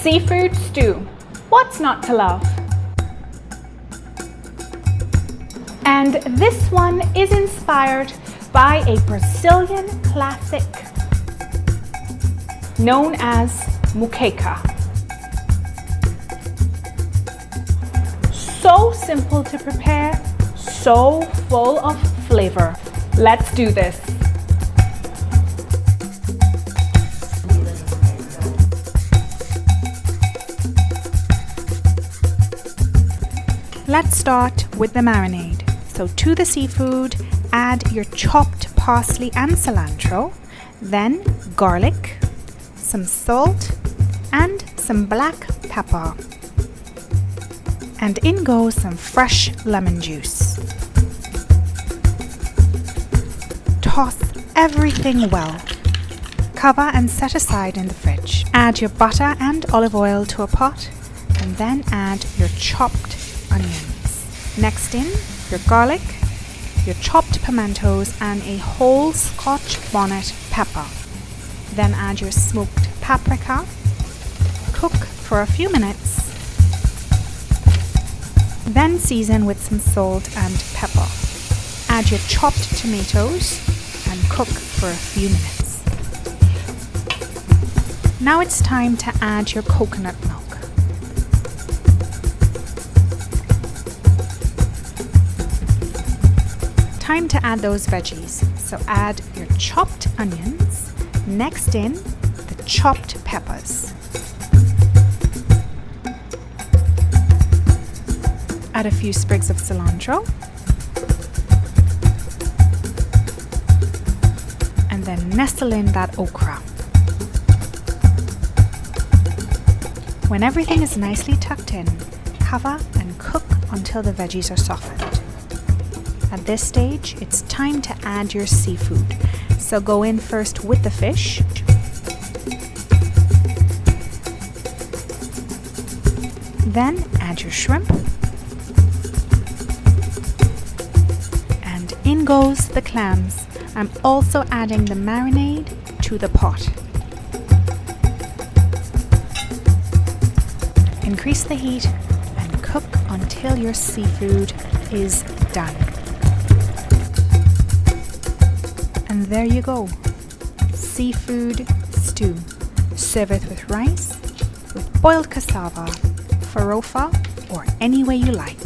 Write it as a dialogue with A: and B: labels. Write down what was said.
A: Seafood stew. What's not to love? And this one is inspired by a Brazilian classic known as Moqueca. So simple to prepare, so full of flavor. Let's do this. Let's start with the marinade. So to the seafood, add your chopped parsley and cilantro, then garlic, some salt, and some black pepper. And in goes some fresh lemon juice. Toss everything well. Cover and set aside in the fridge. Add your butter and olive oil to a pot, and then add your chopped onions. Next in, your garlic, your chopped pimentos, and a whole Scotch bonnet pepper. Then add your smoked paprika. Cook for a few minutes. Then season with some salt and pepper. Add your chopped tomatoes and cook for a few minutes. Now it's time to add your coconut milk. Time to add those veggies. So add your chopped onions. Next in, the chopped peppers. Add a few sprigs of cilantro. And then nestle in that okra. When everything is nicely tucked in, cover and cook until the veggies are softened. At this stage, it's time to add your seafood. So go in first with the fish. Then add your shrimp. And in goes the clams. I'm also adding the marinade to the pot. Increase the heat and cook until your seafood is done. And there you go, seafood stew. Serve it with rice, with boiled cassava, farofa, or any way you like.